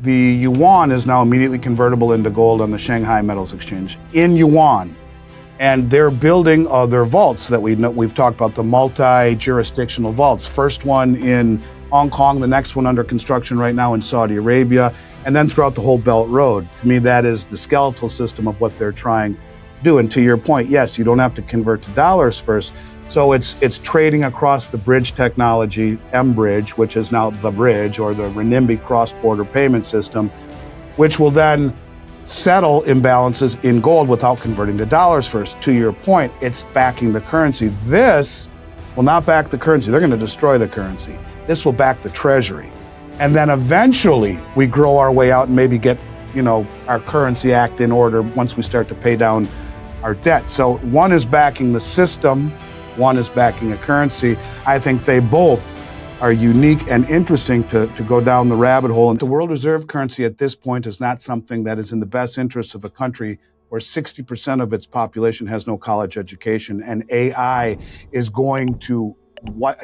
the yuan is now immediately convertible into gold on the Shanghai Metals Exchange in yuan. And they're building their vaults that we've talked about, the multi-jurisdictional vaults. First one in Hong Kong, the next one under construction right now in Saudi Arabia, and then throughout the whole Belt Road. To me, that is the skeletal system of what they're trying to do. And to your point, yes, you don't have to convert to dollars first. So it's trading across the bridge technology, M-Bridge, which is now the bridge, or the renminbi cross-border payment system, which will then settle imbalances in gold without converting to dollars first. To your point, it's backing the currency. This will not back the currency. They're going to destroy the currency. This will back the Treasury. And then eventually we grow our way out and maybe get, our currency act in order once we start to pay down our debt. So one is backing the system, one is backing a currency. I think they both are unique and interesting to go down the rabbit hole. And the world reserve currency at this point is not something that is in the best interest of a country where 60% of its population has no college education, and AI is going to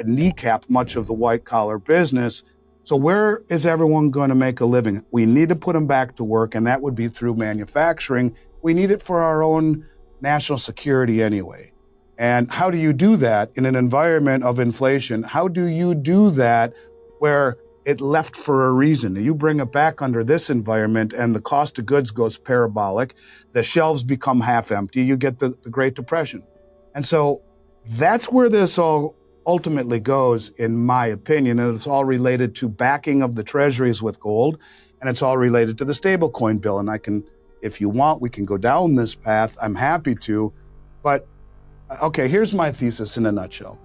kneecap much of the white collar business. So where is everyone going to make a living? We need to put them back to work, and that would be through manufacturing. We need it for our own national security anyway. And how do you do that in an environment of inflation? How do you do that where it left for a reason? You bring it back under this environment and the cost of goods goes parabolic. The shelves become half empty. You get the Great Depression. And so that's where this all ultimately goes, in my opinion. And it's all related to backing of the treasuries with gold. And it's all related to the stablecoin bill. And if you want, we can go down this path. I'm happy to. But okay, here's my thesis in a nutshell.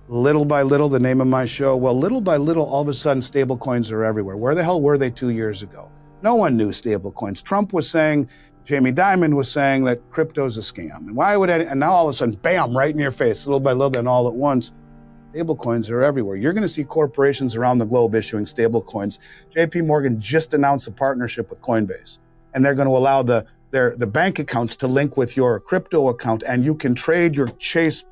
Little by little, the name of my show, well, little by little, all of a sudden, stablecoins are everywhere. Where the hell were they 2 years ago? No one knew stablecoins. Trump was saying, Jamie Dimon was saying that crypto's a scam. And why would and now all of a sudden, bam, right in your face, little by little, then all at once, stablecoins are everywhere. You're going to see corporations around the globe issuing stablecoins. JP Morgan just announced a partnership with Coinbase, and they're going to allow the bank accounts to link with your crypto account, and you can trade your Chase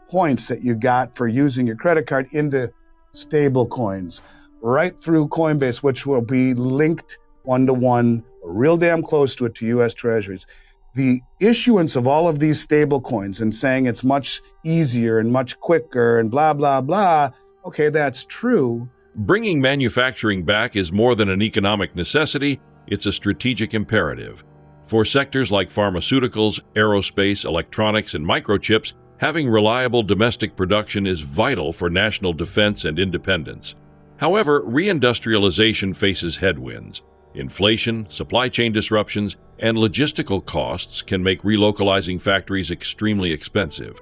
points that you got for using your credit card into stable coins right through Coinbase, which will be linked one-to-one, real damn close to it, to U.S. Treasuries. The issuance of all of these stable coins and saying it's much easier and much quicker and blah, blah, blah, okay, that's true. Bringing manufacturing back is more than an economic necessity, it's a strategic imperative. For sectors like pharmaceuticals, aerospace, electronics, and microchips, having reliable domestic production is vital for national defense and independence. However, reindustrialization faces headwinds. Inflation, supply chain disruptions, and logistical costs can make relocalizing factories extremely expensive.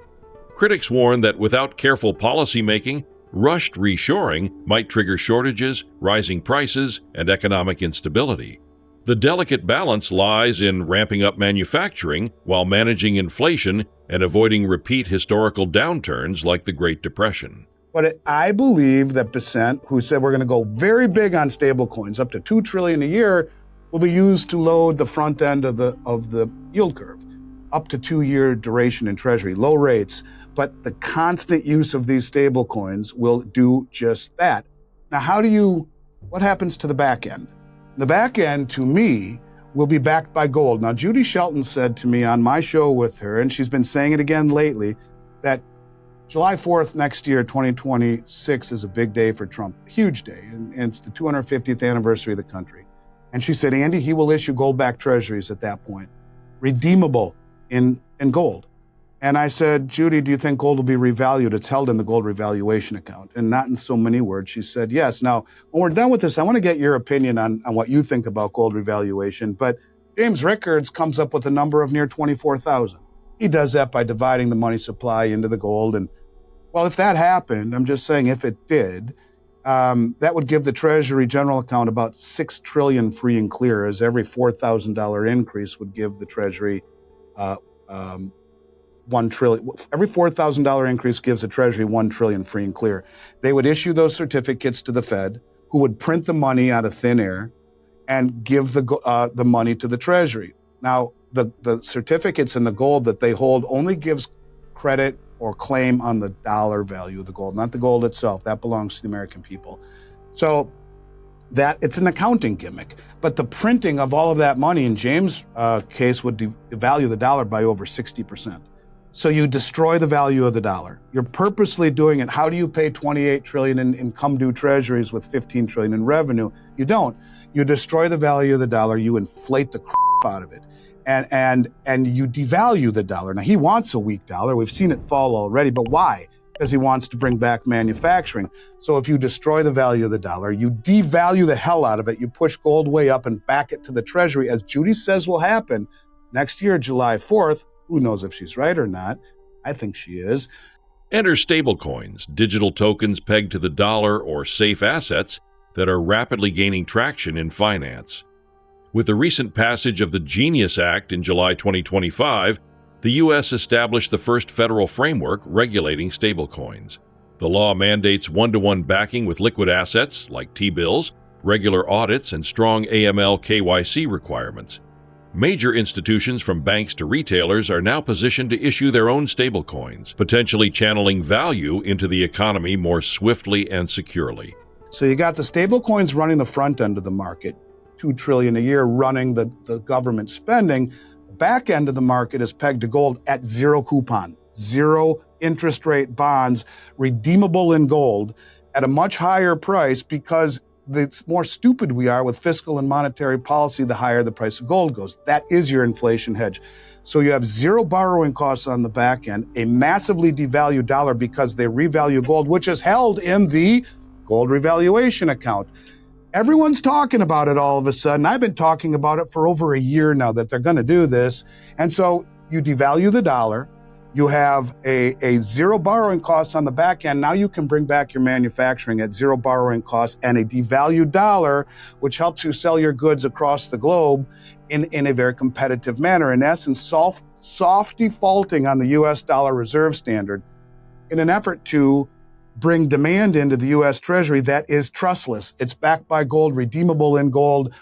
Critics warn that without careful policymaking, rushed reshoring might trigger shortages, rising prices, and economic instability. The delicate balance lies in ramping up manufacturing while managing inflation and avoiding repeat historical downturns like the Great Depression. But I believe that Besant, who said we're going to go very big on stablecoins, up to $2 trillion a year, will be used to load the front end of the yield curve, up to 2-year duration in Treasury, low rates. But the constant use of these stablecoins will do just that. Now, what happens to the back end? The back end, to me, will be backed by gold. Now, Judy Shelton said to me on my show with her, and she's been saying it again lately, that July 4th next year, 2026, is a big day for Trump, a huge day, and it's the 250th anniversary of the country. And she said, Andy, he will issue gold-backed treasuries at that point, redeemable in gold. And I said, Judy, do you think gold will be revalued? It's held in the gold revaluation account, and not in so many words. She said, yes. Now, when we're done with this, I want to get your opinion on what you think about gold revaluation. But James Rickards comes up with a number of near 24,000. He does that by dividing the money supply into the gold. And well, if that happened, I'm just saying if it did, that would give the Treasury general account about $6 trillion free and clear, as every $4,000 increase would give the Treasury $1 trillion. Every $4,000 increase gives the Treasury $1 trillion free and clear. They would issue those certificates to the Fed, who would print the money out of thin air and give the money to the Treasury. Now, the certificates and the gold that they hold only gives credit or claim on the dollar value of the gold, not the gold itself. That belongs to the American people. So that it's an accounting gimmick. But the printing of all of that money in James' case would devalue the dollar by over 60%. So you destroy the value of the dollar. You're purposely doing it. How do you pay 28 trillion in come-due treasuries with 15 trillion in revenue? You don't. You destroy the value of the dollar. You inflate the crap out of it, and you devalue the dollar. Now he wants a weak dollar. We've seen it fall already, but why? Because he wants to bring back manufacturing. So if you destroy the value of the dollar, you devalue the hell out of it. You push gold way up and back it to the Treasury, as Judy says will happen next year, July 4th. Who knows if she's right or not? I think she is. Enter stablecoins, digital tokens pegged to the dollar or safe assets that are rapidly gaining traction in finance. With the recent passage of the Genius Act in July 2025, the U.S. established the first federal framework regulating stablecoins. The law mandates one-to-one backing with liquid assets like T-bills, regular audits, and strong AML KYC requirements. Major institutions from banks to retailers are now positioned to issue their own stablecoins, potentially channeling value into the economy more swiftly and securely. So you got the stablecoins running the front end of the market, $2 trillion a year running the government spending. The back end of the market is pegged to gold at zero coupon, zero interest rate bonds, redeemable in gold at a much higher price, because the more stupid we are with fiscal and monetary policy, the higher the price of gold goes. That is your inflation hedge. So you have zero borrowing costs on the back end, a massively devalued dollar because they revalue gold, which is held in the gold revaluation account. Everyone's talking about it all of a sudden. I've been talking about it for over a year now that they're going to do this. And so you devalue the dollar. You have a zero borrowing costs on the back end. Now you can bring back your manufacturing at zero borrowing costs and a devalued dollar, which helps you sell your goods across the globe in a very competitive manner. In essence, soft defaulting on the US dollar reserve standard in an effort to bring demand into the US Treasury that is trustless. It's backed by gold, redeemable in gold.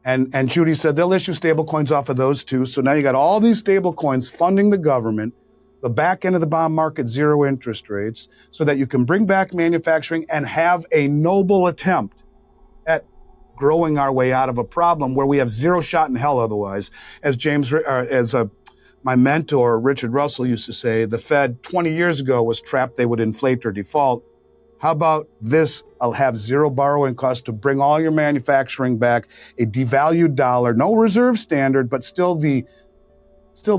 And Judy said they'll issue stable coins off of those too. So now you got all these stable coins funding the government, the back end of the bond market, zero interest rates, so that you can bring back manufacturing and have a noble attempt at growing our way out of a problem where we have zero shot in hell otherwise. As my mentor, Richard Russell, used to say, the Fed 20 years ago was trapped they would inflate or default. How about this? I'll have zero borrowing costs to bring all your manufacturing back, a devalued dollar, no reserve standard, but still the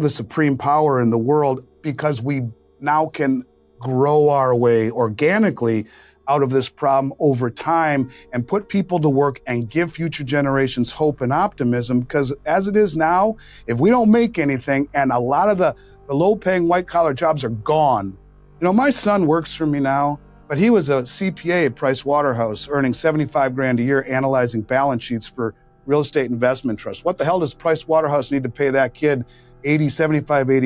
supreme power in the world, because we now can grow our way organically out of this problem over time and put people to work and give future generations hope and optimism. Because as it is now, if we don't make anything, and a lot of the low-paying white-collar jobs are gone. You know, my son works for me now, but he was a CPA at Price Waterhouse, earning 75 grand a year, analyzing balance sheets for real estate investment trusts. What the hell does Price Waterhouse need to pay that kid 80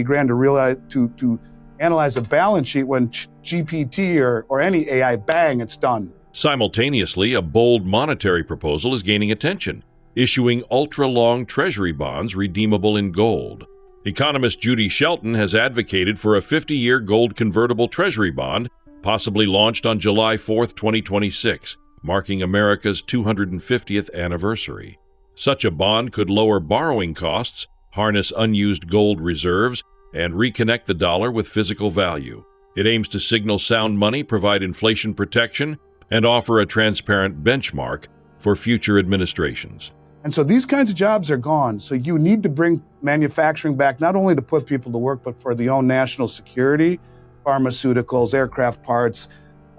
grand to analyze a balance sheet when GPT or any AI, bang, it's done. Simultaneously, a bold monetary proposal is gaining attention, issuing ultra-long Treasury bonds redeemable in gold. Economist Judy Shelton has advocated for a 50-year gold convertible Treasury bond, possibly launched on July 4, 2026, marking America's 250th anniversary. Such a bond could lower borrowing costs, harness unused gold reserves, and reconnect the dollar with physical value. It aims to signal sound money, provide inflation protection, and offer a transparent benchmark for future administrations. And so these kinds of jobs are gone. So you need to bring manufacturing back, not only to put people to work, but for the own national security, pharmaceuticals, aircraft parts,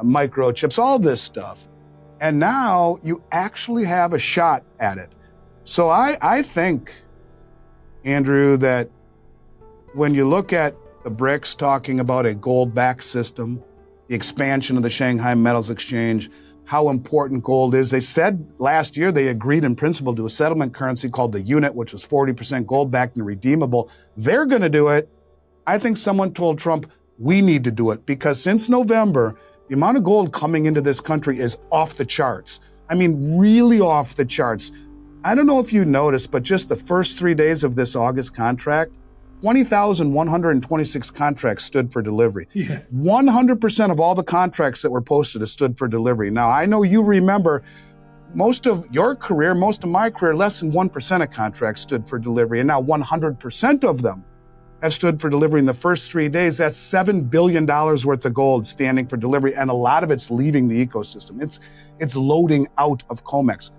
microchips, all this stuff. And now you actually have a shot at it. So I think, Andrew, that when you look at the BRICS talking about a gold-backed system, the expansion of the Shanghai Metals Exchange, how important gold is. They said last year they agreed in principle to a settlement currency called the unit, which was 40% gold-backed and redeemable. They're going to do it. I think someone told Trump, we need to do it, because since November, the amount of gold coming into this country is off the charts. I mean, really off the charts. I don't know if you noticed, but just the first 3 days of this August contract, 20,126 contracts stood for delivery. Yeah. 100% of all the contracts that were posted stood for delivery. Now, I know you remember most of your career, most of my career, less than 1% of contracts stood for delivery. And now 100% of them have stood for delivery in the first 3 days. That's $7 billion worth of gold standing for delivery. And a lot of it's leaving the ecosystem. It's loading out of COMEX.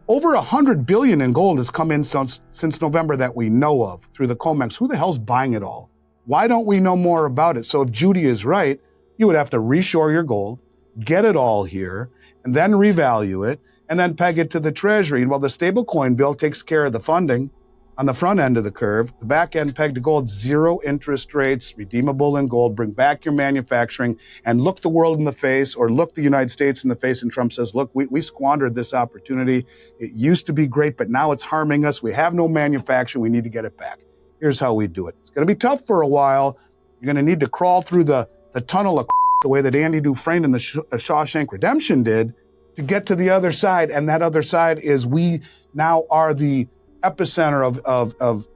Over 100 billion in gold has come in since November that we know of through the COMEX. Who the hell's buying it all? Why don't we know more about it? So if Judy is right, you would have to reshore your gold, get it all here, and then revalue it, and then peg it to the Treasury. And while the stablecoin bill takes care of the funding on the front end of the curve, the back end pegged to gold, 0 interest rates, redeemable in gold, bring back your manufacturing, and look the world in the face, or look the United States in the face, and Trump says, look, we squandered this opportunity. It used to be great, but now it's harming us. We have no manufacturing. We need to get it back. Here's how we do it. It's going to be tough for a while. You're going to need to crawl through the tunnel of the way that Andy Dufresne in the Shawshank Redemption did to get to the other side. And that other side is we now are the epicenter of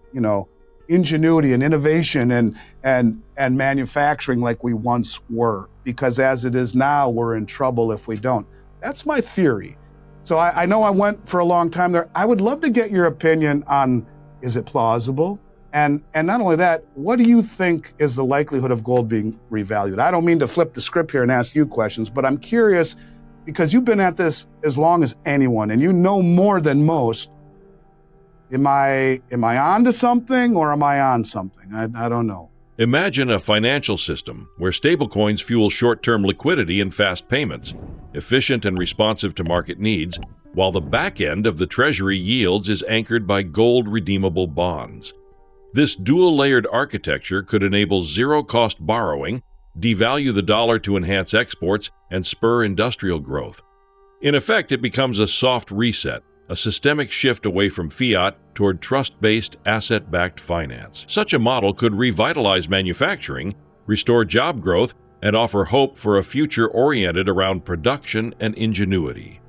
ingenuity and innovation and manufacturing like we once were. Because as it is now, we're in trouble if we don't. That's my theory. So I know I went for a long time there. I would love to get your opinion on, is it plausible? And not only that, what do you think is the likelihood of gold being revalued? I don't mean to flip the script here and ask you questions, but I'm curious because you've been at this as long as anyone and you know more than most. Am I on to something or am I on something? I don't know. Imagine a financial system where stablecoins fuel short-term liquidity and fast payments, efficient and responsive to market needs, while the back end of the Treasury yields is anchored by gold-redeemable bonds. This dual-layered architecture could enable zero-cost borrowing, devalue the dollar to enhance exports, and spur industrial growth. In effect, it becomes a soft reset, a systemic shift away from fiat toward trust-based, asset-backed finance. Such a model could revitalize manufacturing, restore job growth, and offer hope for a future oriented around production and ingenuity.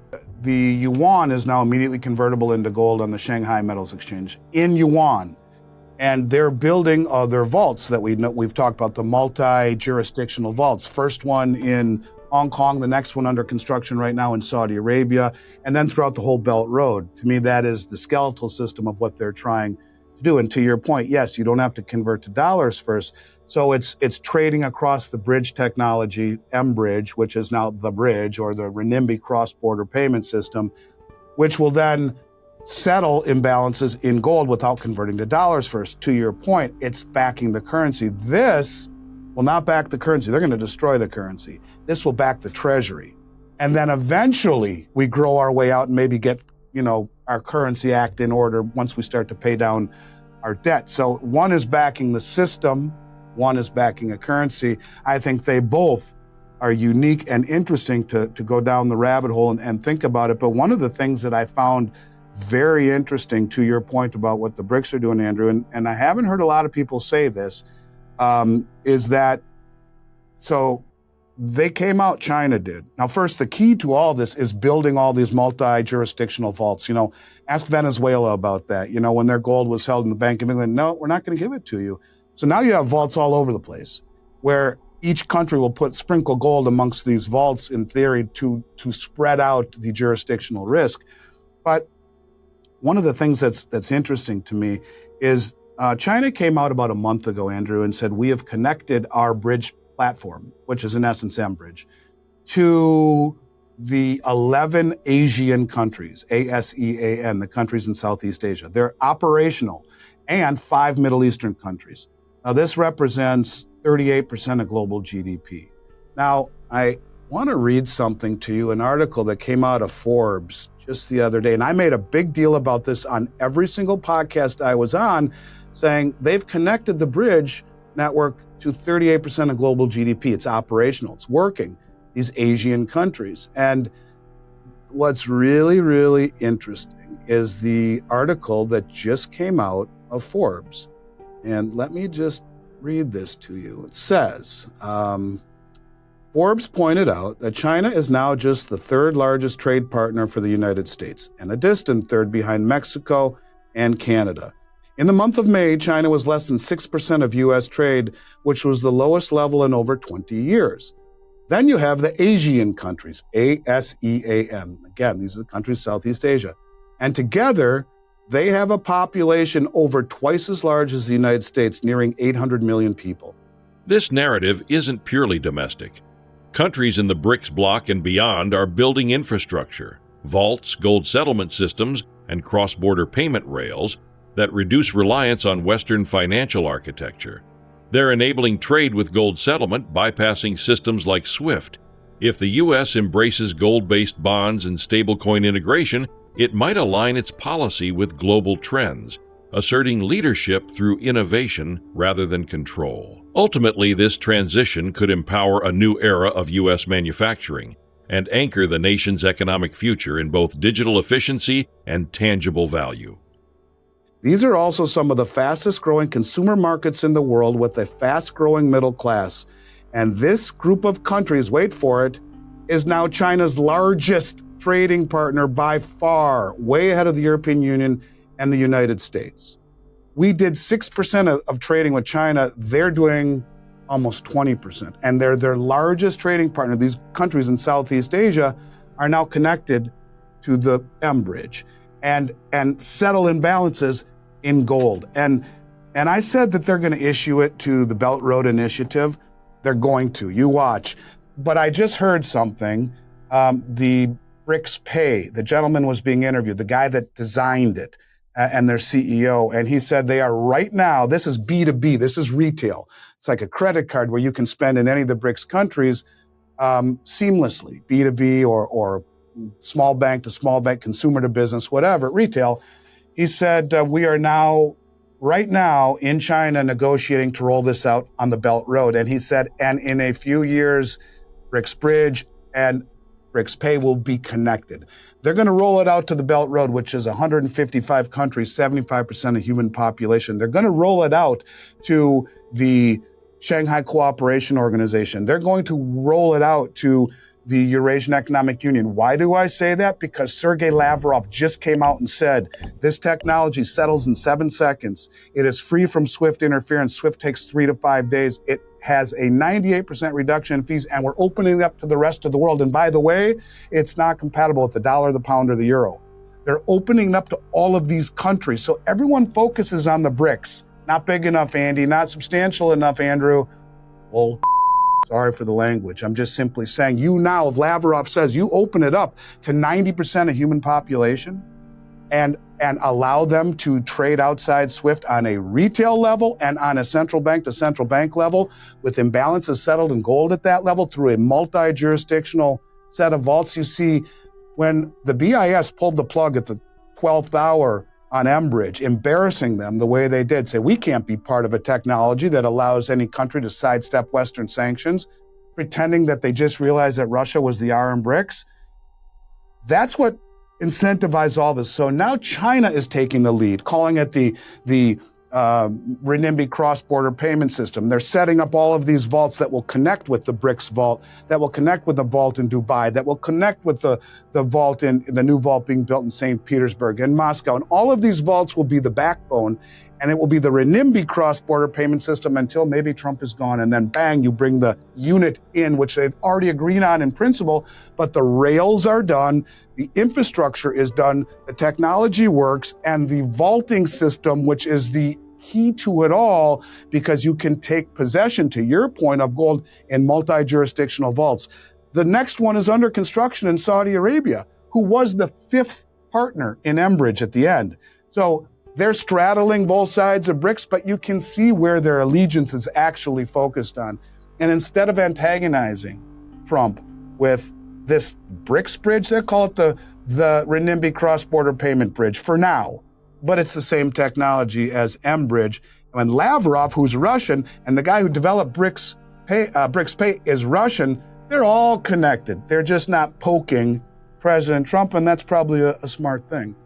The yuan is now immediately convertible into gold on the Shanghai Metals Exchange in yuan. And they're building their vaults that we've talked about, the multi-jurisdictional vaults. First one in Hong Kong, the next one under construction right now in Saudi Arabia, and then throughout the whole Belt Road. To me, that is the skeletal system of what they're trying to do. And to your point, yes, you don't have to convert to dollars first. So it's trading across the bridge technology, mBridge, which is now the bridge, or the renminbi cross-border payment system, which will then settle imbalances in gold without converting to dollars first. To your point, it's backing the currency. This will not back the currency. They're going to destroy the currency. This will back the Treasury. And then eventually we grow our way out and maybe get, our currency act in order once we start to pay down our debt. So one is backing the system, one is backing a currency. I think they both are unique and interesting to go down the rabbit hole and think about it. But one of the things that I found very interesting, to your point about what the BRICS are doing, Andrew, and I haven't heard a lot of people say this, is that, so they came out, China did. Now, first, the key to all this is building all these multi-jurisdictional vaults. Ask Venezuela about that. When their gold was held in the Bank of England, no, we're not going to give it to you. So now you have vaults all over the place where each country will sprinkle gold amongst these vaults in theory to spread out the jurisdictional risk. But one of the things that's interesting to me is China came out about a month ago, Andrew, and said, we have connected our bridge platform, which is in essence mBridge, to the 11 Asian countries, ASEAN, the countries in Southeast Asia. They're operational, and 5 Middle Eastern countries. Now, this represents 38% of global GDP. Now, I want to read something to you, an article that came out of Forbes just the other day. And I made a big deal about this on every single podcast I was on, saying they've connected the bridge network to 38% of global GDP. It's operational, it's working, these Asian countries. And what's really, really interesting is the article that just came out of Forbes. And let me just read this to you. It says, Forbes pointed out that China is now just the 3rd largest trade partner for the United States, and a distant 3rd behind Mexico and Canada. In the month of May, China was less than 6% of U.S. trade, which was the lowest level in over 20 years. Then you have the Asian countries, ASEAN. Again, these are the countries Southeast Asia. And together, they have a population over twice as large as the United States, nearing 800 million people. This narrative isn't purely domestic. Countries in the BRICS bloc and beyond are building infrastructure, vaults, gold settlement systems, and cross-border payment rails that reduce reliance on Western financial architecture. They're enabling trade with gold settlement, bypassing systems like SWIFT. If the U.S. embraces gold-based bonds and stablecoin integration, it might align its policy with global trends, asserting leadership through innovation rather than control. Ultimately, this transition could empower a new era of U.S. manufacturing and anchor the nation's economic future in both digital efficiency and tangible value. These are also some of the fastest growing consumer markets in the world with a fast growing middle class. And this group of countries, wait for it, is now China's largest trading partner by far, way ahead of the European Union and the United States. We did 6% of trading with China. They're doing almost 20%. And they're their largest trading partner. These countries in Southeast Asia are now connected to the M-Bridge and settle imbalances in gold. And I said that they're going to issue it to the Belt Road Initiative. They're going to. You watch. But I just heard something. The BRICS Pay, the gentleman was being interviewed, the guy that designed it, and their CEO, and he said they are right now, this is B2B, this is retail. It's like a credit card where you can spend in any of the BRICS countries seamlessly, B2B or small bank to small bank, consumer to business, whatever, retail. He said, we are now, right now in China, negotiating to roll this out on the Belt Road. And he said, and in a few years, BRICS Bridge and BRICS Pay will be connected. They're going to roll it out to the Belt Road, which is 155 countries, 75% of human population. They're going to roll it out to the Shanghai Cooperation Organization. They're going to roll it out to the Eurasian Economic Union. Why do I say that? Because Sergey Lavrov just came out and said, this technology settles in 7 seconds. It is free from SWIFT interference. SWIFT takes 3 to 5 days. It has a 98% reduction in fees, and we're opening it up to the rest of the world. And by the way, it's not compatible with the dollar, the pound, or the euro. They're opening up to all of these countries. So everyone focuses on the BRICS. Not big enough, Andy. Not substantial enough, Andrew. Well, sorry for the language. I'm just simply saying, you now, if Lavrov says you open it up to 90% of human population and allow them to trade outside SWIFT on a retail level and on a central bank to central bank level with imbalances settled in gold at that level through a multi-jurisdictional set of vaults. You see, when the BIS pulled the plug at the 12th hour on M-Bridge, embarrassing them the way they did, say we can't be part of a technology that allows any country to sidestep Western sanctions, pretending that they just realized that Russia was the R in BRICS. That's what incentivized all this. So now China is taking the lead, calling it the renminbi cross-border payment system. They're setting up all of these vaults that will connect with the BRICS vault, that will connect with the vault in Dubai, that will connect with the vault in the new vault being built in St. Petersburg and Moscow. And all of these vaults will be the backbone, and it will be the renminbi cross-border payment system until maybe Trump is gone. And then bang, you bring the unit in, which they've already agreed on in principle, but the rails are done, the infrastructure is done, the technology works, and the vaulting system, which is the key to it all, because you can take possession, to your point, of gold in multi-jurisdictional vaults. The next one is under construction in Saudi Arabia, who was the 5th partner in M-Bridge at the end. So they're straddling both sides of BRICS, but you can see where their allegiance is actually focused on. And instead of antagonizing Trump with this BRICS bridge, they call it the renminbi cross-border payment bridge for now. But it's the same technology as M-Bridge. And Lavrov, who's Russian, and the guy who developed BRICS Pay is Russian, they're all connected. They're just not poking President Trump, and that's probably a smart thing.